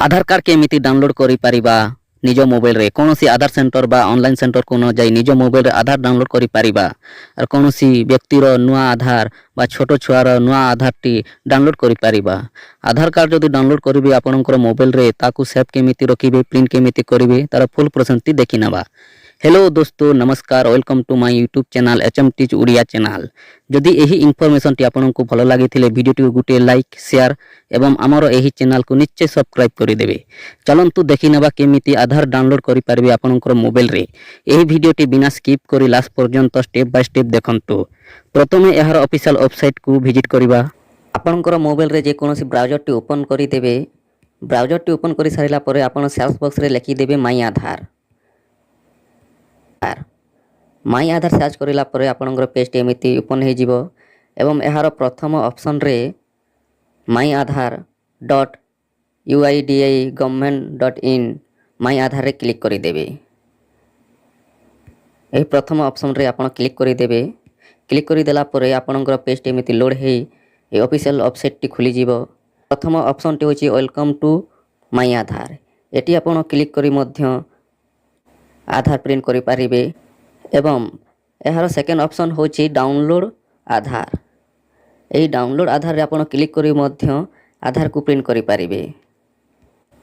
आधार card केमिति download करि Paribas निज मोबाइल रे कोनोसी आधार सेंटर बा ऑनलाइन सेंटर को न जाई निज मोबाइल रे आधार डाउनलोड करि पारिबा और कोनोसी व्यक्तिर नुआ आधार बा छोटो छुआर नुआ आधार टी डाउनलोड करि पारिबा। आधार कार्ड जदि डाउनलोड करिवे आपनकर मोबाइल रे ताकू सेव केमिति रखिबे प्रिंट केमिति करिवे तार फुल प्रोसेस टी देखि नबा। हेलो दोस्तों नमस्कार welcome to my YouTube channel HM teach Odia channel. जदि एही इनफॉरमेशन टी आपनको भलो लागिथिले वीडियो टी गुटे लाइक शेयर एवं हमर एही चैनल को निश्चय सब्सक्राइब करि देबे। चलंतु देखि नबा केमिति आधार डाउनलोड करि पारबे आपनकर मोबाइल रे। एही वीडियो टी बिना स्किप करि लास्ट पर्यंत स्टेप बाय स्टेप देखंतु। प्रथमे एहार ऑफिशियल वेबसाइट को विजिट करिबा। आपनकर मोबाइल रे जे कोनोसी ब्राउजर टी ओपन करि देबे। ब्राउजर टी ओपन करि सारिला परे आपन सर्च बॉक्स रे लिखि देबे my Aadhaar. My Aadhaar search करिला परे आपनकर पेज टी एमिति ओपन हे जिवो एवं एहार प्रथम ऑप्शन रे my Aadhaar dot UIDAI government.in my Aadhaar रे क्लिक करि देबे। एही प्रथम ऑप्शन रे आपण क्लिक करि देबे। क्लिक करि देला परे आपनकर पेज टी एमिति लोड हे ए ऑफिशियल वेबसाइट टी खुली जिवो। प्रथम ऑप्शन टी होची वेलकम टू माय आधार। एटी आपण क्लिक करि मध्य आधार प्रिंट करि पारिबे एवं एहार सेकेंड ऑप्शन होची डाउनलोड आधार। एही डाउनलोड आधार रे आपण क्लिक करि मध्य आधार को प्रिंट करि पारिबे।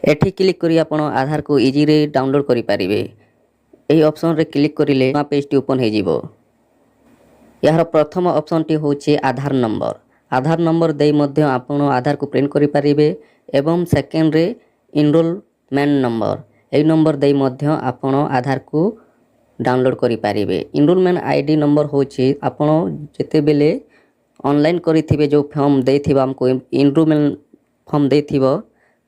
एठी क्लिक करि आपण आधार को इजी रे डाउनलोड करि पारिबे। एही ऑप्शन रे क्लिक करिले आ पेज टी ओपन हे जिवो। यार प्रथम ऑप्शन टी होची आधार नंबर। आधार नंबर देई मध्य आपण आधार को प्रिंट करि पारिबे एवं सेकेंड रे इनरोलमेंट नंबर एही नंबर देई मध्य आपण आधार को डाउनलोड करि पारिबे। इनरोलमेंट आईडी नंबर होची आपण जेते बेले ऑनलाइन करिथिबे जो फॉर्म देथिबा हमको इनरोलमेंट फॉर्म देथिबो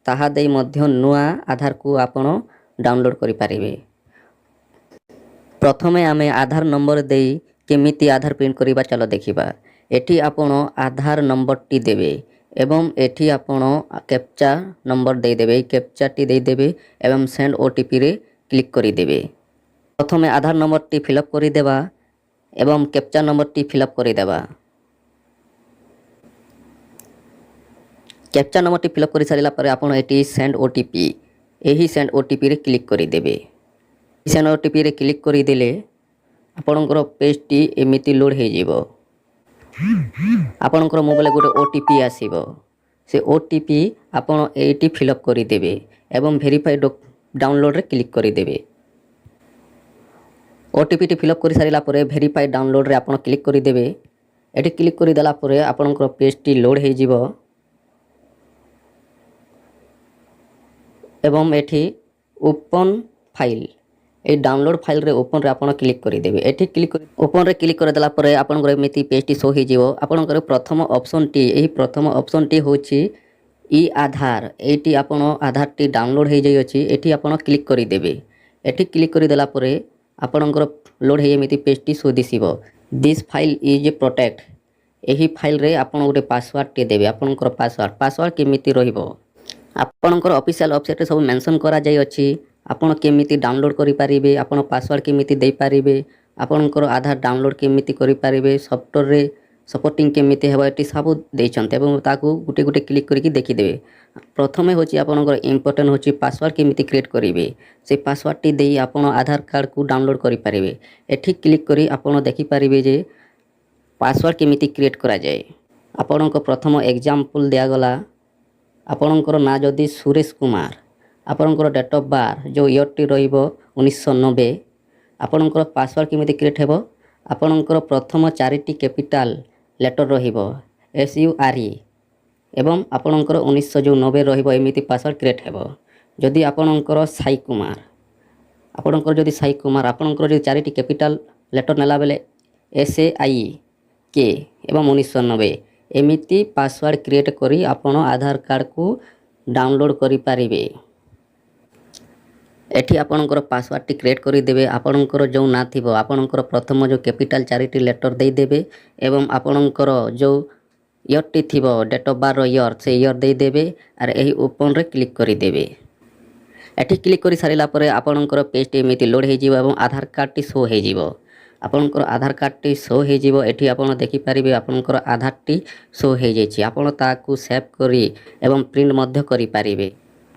ताहा देई मध्य नुआ आधार को आपण डाउनलोड करि पारिबे। प्रथमे आमे आधार नंबर देई केमिति आधार प्रिंट करिबा चलो देखिबा। एठी आपण आधार नंबर टी देबे एवं एठी आपण कैप्चा नंबर दे देबे। कैप्चा टी दे देबे एवं सेंड ओटीपी रे क्लिक करि देबे। प्रथमे आधार नंबर टी फिलअप करि देबा एवं कैप्चा नंबर टी फिलअप करि देबा। कैप्चा नंबर टी फिलअप करि सारिला परे आपण एटी सेंड ओटीपी एही सेंड ओटीपी रे क्लिक करि देबे। सेंड ओटीपी रे क्लिक करि देले आपणकर पेज टी एमिति लोड हे जिवो। आपणकर मोबाइल गोटे ओटीपी आसीबो। से ओटीपी आपण एटी फिलअप करि देबे एवं वेरीफाई डाउनलोड रे क्लिक करि देबे। ओटीपी टी फिलअप करि सारिला परे वेरीफाई डाउनलोड रे आपण क्लिक करि देबे। एटी क्लिक करि देला परे आपणकर पेज टी लोड हे जिवो एवं एठी ओपन फाइल ए डाउनलोड फाइल रे ओपन रे आपण क्लिक करि देबे। एठी क्लिक करि ओपन रे क्लिक कर देला परे आपनकर एमिति पेज टी शो हे जिवो। आपनकर प्रथम ऑप्शन टी एही प्रथम ऑप्शन टी होची ई आधार। एटी आपण आधार टी डाउनलोड हे जाई अछि। एठी आपण क्लिक करि देबे। एठी क्लिक करि देला परे आपनकर लोड हे एमिति पेज टी शो दिसिबो। This file is protect. एही फाइल रे आपण गोटे पासवर्ड टी देबे। आपनकर पासवर्ड केमिति रहिबो आपनकर ऑफिशियल वेबसाइट रे सब मेंशन करा जाई अछि। आपण केमिति डाउनलोड करि पारिबे आपण पासवर्ड केमिति देई पारिबे आपनकर आधार डाउनलोड केमिति करि पारिबे सॉफ्टवेयर रे सपोर्टिंग केमिति हेबा एटी सब देइछन्ते एवं ताकू गुटे गुटे क्लिक करिकि देखि देबे। प्रथमे होची आपनकर इंपोर्टेंट होची पासवर्ड केमिति क्रिएट करिवे। से पासवर्ड टी देई आपण आधार कार्ड को डाउनलोड करि पारिबे। एठी क्लिक करि आपण देखि पारिबे जे पासवर्ड केमिति क्रिएट करा जाय। आपनकर प्रथम एग्जांपल दिया गला। आपनकर ना जदि सुरेश कुमार आपनकर डेट ऑफ बर्थ जो ईयर टी रहिबो 1990 आपनकर पासवर्ड केमिति क्रिएट हेबो आपनकर प्रथम चारिटी कैपिटल लेटर रहिबो SURE एवं आपनकर 1990 रहिबो एमिति पासवर्ड क्रिएट हेबो। जदि आपनकर साई कुमार आपनकर जदि साई कुमार आपनकर जदि चारिटी कैपिटल लेटर नेला बेले SAIK एवं 1990 एमिति पासवर्ड क्रिएट करी आपण आधार कार्ड को डाउनलोड करि पारिबे। एठी आपणकर पासवर्ड टी क्रिएट करि देबे। आपणकर जो ना थिबो आपणकर प्रथम जो कैपिटल चारिटी लेटर देई देबे एवं आपणकर जो ईयर टी थिबो डेट ऑफ बर्थ ईयर से ईयर देई देबे आर एही ओपन रे क्लिक करि देबे। एठी क्लिक करि सारिला परे आपणकर पेज टी एमिति लोड हे जिवो एवं आधार कार्ड टी शो हे जिवो। आपणकर आधार कार्ड टी शो हे जिवो। एठी आपण देखि पारिबे आपणकर आधार टी शो हे जेछि। आपण ताकू सेव करी एवं प्रिंट मध्य करि पारिबे।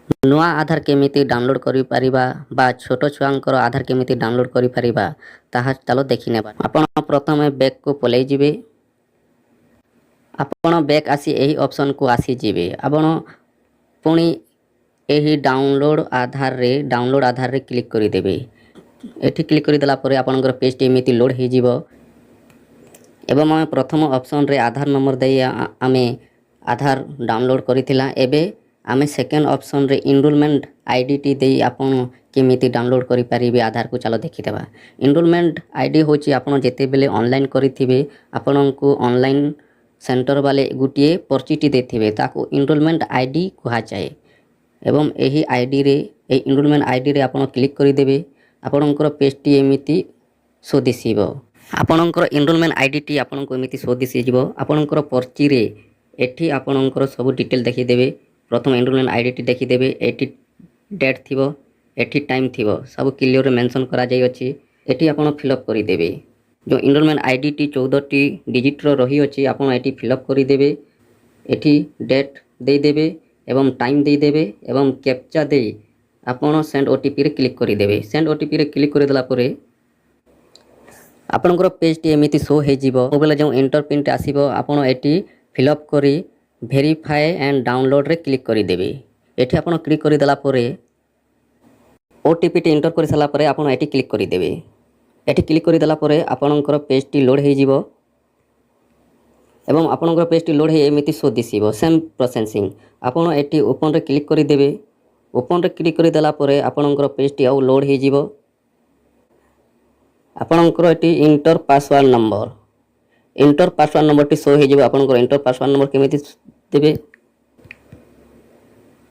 ନୂଆ ଆଧାର କେମିତି ଡାଉନଲୋଡ୍ କରିପାରିବା ବା ଛୋଟ ଛୁଆଙ୍କର ଆଧାର କେମିତି ଡାଉନଲୋଡ୍ କରିପାରିବା ତାହା ଚାଲ ଦେଖିନେବା। ଆପଣ ପ୍ରଥମେ ବ୍ୟାକ୍କୁ ପଳାଇ ଯିବେ। ଆପଣ ବ୍ୟାକ୍ ଆସି ଏହି ଅପସନ୍କୁ ଆସିଯିବେ। ଆପଣ ପୁଣି ଏହି ଡାଉନଲୋଡ୍ ଆଧାରରେ କ୍ଲିକ୍ କରିଦେବେ। ଏଠି କ୍ଲିକ୍ କରିଦେଲା ପରେ ଆପଣଙ୍କର ପେଜଟି ଏମିତି ଲୋଡ୍ ହୋଇଯିବ ଏବଂ ଆମେ ପ୍ରଥମ ଅପସନ୍ରେ ଆଧାର ନମ୍ବର ଦେଇ ଆମେ ଆଧାର ଡାଉନଲୋଡ୍ କରିଥିଲା। ଏବେ ଆମେ ସେକେଣ୍ଡ ଅପସନ୍ରେ ଇନରୋଲମେଣ୍ଟ ଆଇଡିଟି ଦେଇ ଆପଣ କେମିତି ଡାଉନଲୋଡ୍ କରିପାରିବେ ଆଧାରକୁ ଚାଲ ଦେଖିଦେବା। ଇନରୋଲମେଣ୍ଟ ଆଇଡି ହେଉଛି ଆପଣ ଯେତେବେଳେ ଅନଲାଇନ୍ କରିଥିବେ ଆପଣଙ୍କୁ ଅନଲାଇନ୍ ସେଣ୍ଟର ବାଲେ ଗୋଟିଏ ପର୍ଚିଟି ଦେଇଥିବେ, ତାକୁ ଇନରୋଲମେଣ୍ଟ ଆଇଡି କୁହାଯାଏ। ଏବଂ ଏହି ଇନରୋଲମେଣ୍ଟ ଆଇଡିରେ ଆପଣ କ୍ଲିକ୍ କରିଦେବେ। ଆପଣଙ୍କର ପେଜଟି ଏମିତି ଶୋ ଦିଶିବ। ଆପଣଙ୍କର ଇନରୋଲମେଣ୍ଟ ଆଇଡିଟି ଆପଣଙ୍କୁ ଏମିତି ଶୋ ଦିଶିଯିବ। ଆପଣଙ୍କର ପର୍ଚିରେ ଏଠି ଆପଣଙ୍କର ସବୁ ଡିଟେଲ୍ ଦେଖିଦେବେ। ପ୍ରଥମ ଇନରୋଲମେଣ୍ଟ ଆଇଡିଟି ଦେଖିଦେବେ। ଏଠି ଡେଟ୍ ଥିବ, ଏଠି ଟାଇମ୍ ଥିବ, ସବୁ କ୍ଲିୟରରେ ମେନସନ୍ କରାଯାଇଅଛି। ଏଠି ଆପଣ ଫିଲ୍ଅପ୍ କରିଦେବେ। ଯେଉଁ ଇନରୋଲମେଣ୍ଟ ଆଇଡିଟି 14ଟି ଡିଜିଟ୍ର ରହିଅଛି ଆପଣ ଏଠି ଫିଲ୍ଅପ୍ କରିଦେବେ। ଏଠି ଡେଟ୍ ଦେଇଦେବେ ଏବଂ ଟାଇମ୍ ଦେଇଦେବେ ଏବଂ କ୍ୟାପଚା ଦେଇ ଆପଣ ସେଣ୍ଡ ଓଟିପିରେ କ୍ଲିକ୍ କରିଦେବେ। ସେଣ୍ଡ ଓଟିପିରେ କ୍ଲିକ୍ କରିଦେଲା ପରେ ଆପଣଙ୍କର ପେଜଟି ଏମିତି ଶୋ ହୋଇଯିବ। ମୋବାଇଲରେ ଯେଉଁ ଏଣ୍ଟର ପିନ୍ଟି ଆସିବ ଆପଣ ଏଠି ଫିଲ୍ଅପ୍ କରି ଭେରିଫାଏ ଆଣ୍ଡ ଡାଉନଲୋଡ଼ରେ କ୍ଲିକ୍ କରିଦେବେ। ଏଠି ଆପଣ କ୍ଲିକ୍ କରିଦେଲା ପରେ ଓଟିପିଟି ଏଣ୍ଟର କରିସାରିଲା ପରେ ଆପଣ ଏଠି କ୍ଲିକ୍ କରିଦେବେ। ଏଠି କ୍ଲିକ୍ କରିଦେଲା ପରେ ଆପଣଙ୍କର ପେଜଟି ଲୋଡ୍ ହୋଇଯିବ ଏବଂ ଆପଣଙ୍କର ପେଜଟି ଲୋଡ୍ ହୋଇ ଏମିତି ଶୋ ଦିଶିବ ସେମ୍ ପ୍ରୋସେସିଂ। ଆପଣ ଏଠି ଓପନରେ କ୍ଲିକ୍ କରିଦେବେ। ଓପନରେ କ୍ଲିକ୍ କରିଦେଲା ପରେ ଆପଣଙ୍କର ପେଜଟି ଆଉ ଲୋଡ୍ ହୋଇଯିବ। ଆପଣଙ୍କର ଏଠି ଇଣ୍ଟର ପାସୱାର୍ଡ଼ ନମ୍ବରଟି ଶୋ ହୋଇଯିବ। ଆପଣଙ୍କର ଇଣ୍ଟର ପାସୱାର୍ଡ଼ ନମ୍ବର କେମିତି ଦେବେ,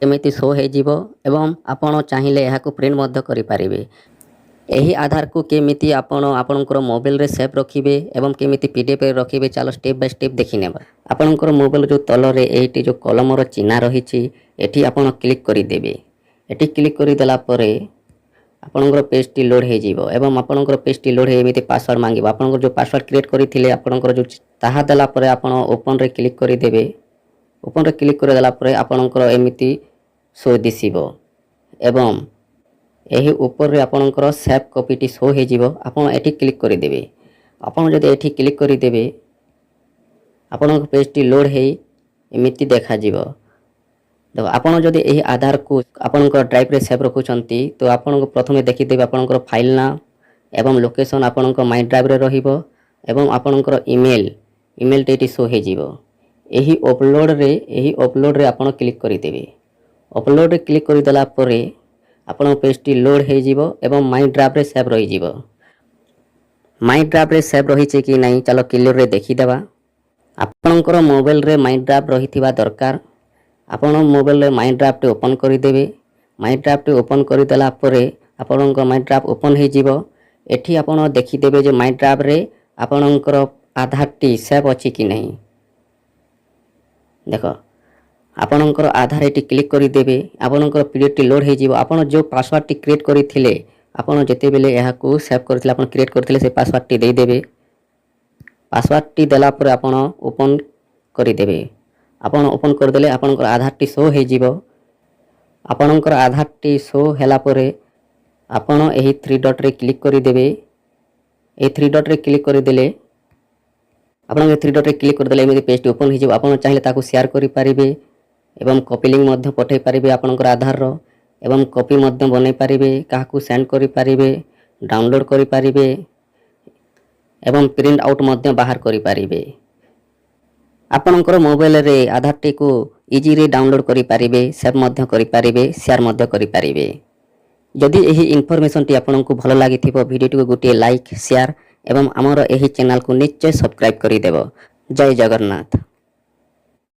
ଏମିତି ଶୋ ହୋଇଯିବ ଏବଂ ଆପଣ ଚାହିଁଲେ ଏହାକୁ ପ୍ରିଣ୍ଟ ମଧ୍ୟ କରିପାରିବେ। ଏହି ଆଧାରକୁ କେମିତି ଆପଣ ଆପଣଙ୍କର ମୋବାଇଲରେ ସେଭ୍ ରଖିବେ ଏବଂ କେମିତି ପିଡିଏଫରେ ରଖିବେ ଚାଲ ଷ୍ଟେପ୍ ବାଇ ଷ୍ଟେପ୍ ଦେଖିନେବା। ଆପଣଙ୍କର ମୋବାଇଲ ଯେଉଁ ତଳରେ ଏଇଠି ଯେଉଁ କଲମର ଚିହ୍ନ ରହିଛି ଏଠି ଆପଣ କ୍ଲିକ୍ କରିଦେବେ। ଏଠି କ୍ଲିକ୍ କରିଦେଲା ପରେ ଆପଣଙ୍କର ପେଜଟି ଲୋଡ୍ ହୋଇଯିବ ଏବଂ ଆପଣଙ୍କର ପେଜଟି ଲୋଡ୍ ହୋଇ ଏମିତି ପାସୱାର୍ଡ଼ ମାଗିବ। ଆପଣଙ୍କର ଯେଉଁ ପାସୱାର୍ଡ଼ କ୍ରିଏଟ୍ କରିଥିଲେ ଆପଣଙ୍କର ଯେଉଁ ତାହା ଦେଲା ପରେ ଆପଣ ଓପନରେ କ୍ଲିକ୍ କରିଦେବେ। ଓପନରେ କ୍ଲିକ୍ କରିଦେଲା ପରେ ଆପଣଙ୍କର ଏମିତି ଶୋ ଦିଶିବ ଏବଂ ଏହି ଉପରେ ଆପଣଙ୍କର ସେଭ୍ କପିଟି ଶୋ ହୋଇଯିବ। ଆପଣ ଏଠି କ୍ଲିକ୍ କରିଦେବେ। ଆପଣ ଯଦି ଏଠି କ୍ଲିକ୍ କରିଦେବେ ଆପଣଙ୍କ ପେଜଟି ଲୋଡ୍ ହୋଇ ଏମିତି ଦେଖାଯିବ। ଆପଣ ଯଦି ଏହି ଆଧାରକୁ ଆପଣଙ୍କ ଡ୍ରାଇଭରେ ସେଭ୍ ରଖୁଛନ୍ତି ତ ଆପଣଙ୍କୁ ପ୍ରଥମେ ଦେଖିଦେବେ ଆପଣଙ୍କର ଫାଇଲ୍ ନାଁ ଏବଂ ଲୋକେସନ୍ ଆପଣଙ୍କ ମାଇ ଡ୍ରାଇଭରେ ରହିବ ଏବଂ ଆପଣଙ୍କର ଇମେଲଟି ଏଠି ଶୋ ହୋଇଯିବ। ଏହି ଅପଲୋଡ଼ରେ ଆପଣ କ୍ଲିକ୍ କରିଦେବେ। ଅପଲୋଡ଼ରେ କ୍ଲିକ୍ କରିଦେଲା ପରେ ଆପଣଙ୍କ ପେଜଟି ଲୋଡ୍ ହୋଇଯିବ ଏବଂ ମାଇ ଡ୍ରାଇଭରେ ସେଭ୍ ରହିଯିବ। ମାଇ ଡ୍ରାଇଭରେ ସେଭ୍ ରହିଛି କି ନାହିଁ ଚାଲ କ୍ଲିୟରରେ ଦେଖିଦେବା। ଆପଣଙ୍କର ମୋବାଇଲରେ ମାଇ ଡ୍ରାଇଭ୍ ରହିଥିବା ଦରକାର। ଆପଣ ମୋବାଇଲରେ ମାଇ ଡ୍ରାଇଭ୍ଟି ଓପନ୍ କରିଦେବେ। ମାଇ ଡ୍ରାଇଭ୍ଟି ଓପନ୍ କରିଦେଲା ପରେ ଆପଣଙ୍କ ମାଇ ଡ୍ରାଇଭ୍ ଓପନ୍ ହୋଇଯିବ। ଏଠି ଆପଣ ଦେଖିଦେବେ ଯେ ମାଇ ଡ୍ରାଇଭ୍ରେ ଆପଣଙ୍କର ଆଧାରଟି ସେଭ୍ ଅଛି କି ନାହିଁ। ଦେଖ ଆପଣଙ୍କର ଆଧାର ଏଠି କ୍ଲିକ୍ କରିଦେବେ। ଆପଣଙ୍କର ପିଡିଏଫଟି ଲୋଡ୍ ହୋଇଯିବ। ଆପଣ ଯେଉଁ ପାସୱାର୍ଡ଼ଟି କ୍ରିଏଟ୍ କରିଥିଲେ ଆପଣ ଯେତେବେଳେ ଏହାକୁ ସେଭ୍ କରିଥିଲେ ଆପଣ କ୍ରିଏଟ୍ କରିଥିଲେ ସେ ପାସୱାର୍ଡ଼ଟି ଦେଇଦେବେ। ପାସୱାର୍ଡ଼ଟି ଦେଲା ପରେ ଆପଣ ଓପନ୍ କରିଦେବେ। ଆପଣ ଓପନ୍ କରିଦେଲେ ଆପଣଙ୍କର ଆଧାରଟି ଶୋ ହୋଇଯିବ। ଆପଣଙ୍କର ଆଧାରଟି ଶୋ ହେଲା ପରେ ଆପଣ ଏହି 3 ଡଟ୍ରେ କ୍ଲିକ୍ କରିଦେବେ। ଏହି 3 ଡଟ୍ରେ କ୍ଲିକ୍ କରିଦେଲେ ଆପଣଙ୍କ 3 ଡଟ୍ରେ କ୍ଲିକ୍ କରିଦେଲେ ଏମିତି ପେଜଟି ଓପନ୍ ହୋଇଯିବ। ଆପଣ ଚାହିଁଲେ ତାକୁ ସେୟାର କରିପାରିବେ ଏବଂ କପି ଲିଙ୍କ୍ ମଧ୍ୟ ପଠାଇ ପାରିବେ ଆପଣଙ୍କର ଆଧାରର ଏବଂ କପି ମଧ୍ୟ ବନେଇ ପାରିବେ, କାହାକୁ ସେଣ୍ଡ କରିପାରିବେ, ଡାଉନଲୋଡ଼୍ କରିପାରିବେ ଏବଂ ପ୍ରିଣ୍ଟ ଆଉଟ୍ ମଧ୍ୟ ବାହାର କରିପାରିବେ। ଆପଣଙ୍କର ମୋବାଇଲରେ ଆଧାରଟିକୁ ଇଜିରେ ଡାଉନଲୋଡ଼୍ କରିପାରିବେ, ସେଭ୍ ମଧ୍ୟ କରିପାରିବେ, ସେୟାର ମଧ୍ୟ କରିପାରିବେ। ଯଦି ଏହି ଇନଫର୍ମେସନ୍ଟି ଆପଣଙ୍କୁ ଭଲ ଲାଗିଥିବ ଭିଡ଼ିଓଟିକୁ ଗୋଟିଏ ଲାଇକ୍, ସେୟାର ଏବଂ ଆମର ଏହି ଚ୍ୟାନେଲକୁ ନିଶ୍ଚୟ ସବସ୍କ୍ରାଇବ୍ କରିଦେବ। ଜୟ ଜଗନ୍ନାଥ।